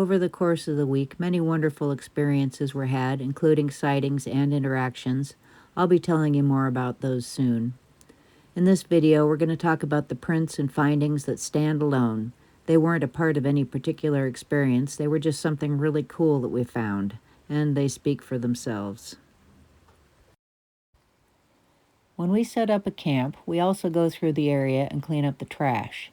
Over the course of the week, many wonderful experiences were had, including sightings and interactions. I'll be telling you more about those soon. In this video, we're going to talk about the prints and findings that stand alone. They weren't a part of any particular experience, they were just something really cool that we found, and they speak for themselves. When we set up a camp, we also go through the area and clean up the trash.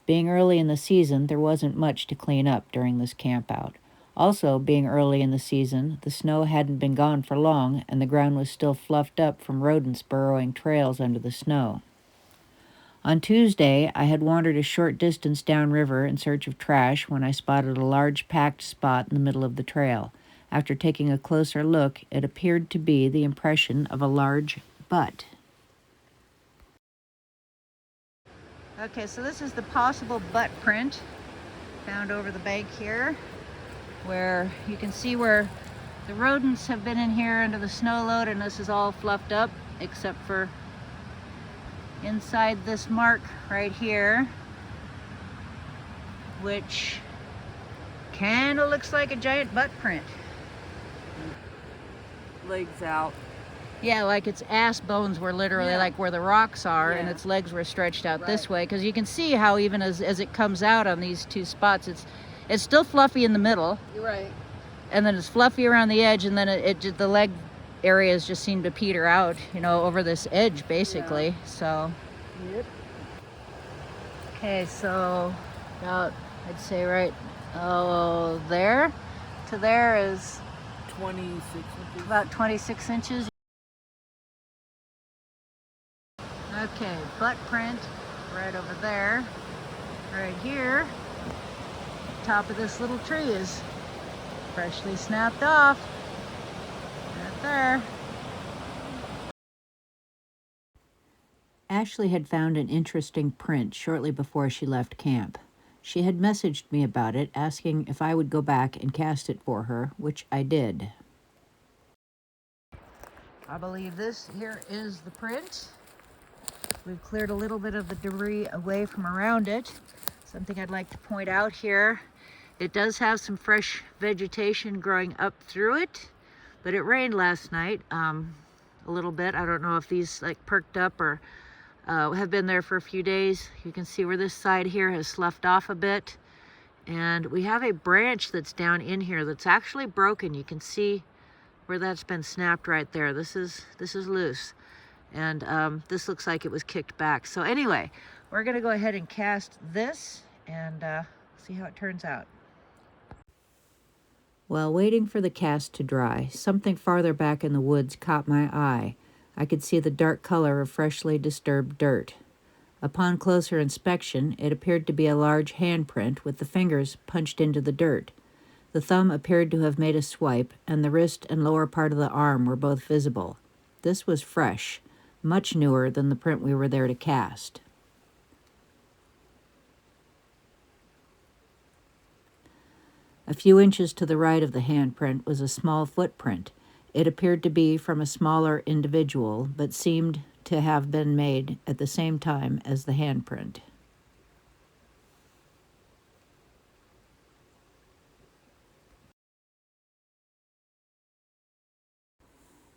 Being early in the season, there wasn't much to clean up during this camp out. Also, being early in the season, the snow hadn't been gone for long, and the ground was still fluffed up from rodents burrowing trails under the snow. On Tuesday, I had wandered a short distance downriver in search of trash when I spotted a large packed spot in the middle of the trail. After taking a closer look, it appeared to be the impression of a large butt. Okay, so this is the possible butt print found over the bank here, where you can see where the rodents have been in here under the snow load, and this is all fluffed up except for inside this mark right here, which kind of looks like a giant butt print. Legs out. Yeah, like its ass bones were literally like where the rocks are, and its legs were stretched out this way, because you can see how even as it comes out on these two spots, it's still fluffy in the middle. You're right. And then it's fluffy around the edge, and then the leg areas just seem to peter out, you know, over this edge basically. Yeah. So. Yep. Okay, so about, I'd say right, there to there is 26 inches. About 26 inches. Okay, butt print right over there. Right here, top of this little tree is freshly snapped off. Right there. Ashley had found an interesting print shortly before she left camp. She had messaged me about it, asking if I would go back and cast it for her, which I did. I believe this here is the print. We've cleared a little bit of the debris away from around it. Something I'd like to point out here, it does have some fresh vegetation growing up through it, but it rained last night a little bit. I don't know if these like perked up or have been there for a few days. You can see where this side here has sloughed off a bit, and we have a branch that's down in here that's actually broken. You can see where that's been snapped right there. This is loose, and this looks like it was kicked back. So anyway, we're gonna go ahead and cast this and see how it turns out. While waiting for the cast to dry, something farther back in the woods caught my eye. I could see the dark color of freshly disturbed dirt. Upon closer inspection, it appeared to be a large handprint with the fingers punched into the dirt. The thumb appeared to have made a swipe, and the wrist and lower part of the arm were both visible. This was fresh, much newer than the print we were there to cast. A few inches to the right of the handprint was a small footprint. It appeared to be from a smaller individual, but seemed to have been made at the same time as the handprint.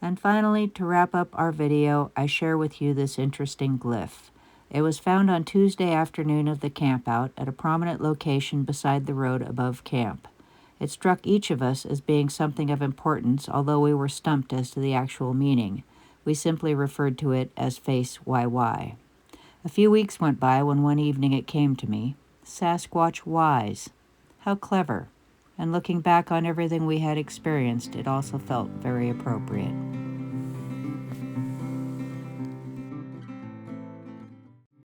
And finally, to wrap up our video, I share with you this interesting glyph. It was found on Tuesday afternoon of the campout at a prominent location beside the road above camp. It struck each of us as being something of importance, although we were stumped as to the actual meaning. We simply referred to it as Face YY. A few weeks went by when one evening it came to me, Sasquatch wise. How clever. And looking back on everything we had experienced, it also felt very appropriate.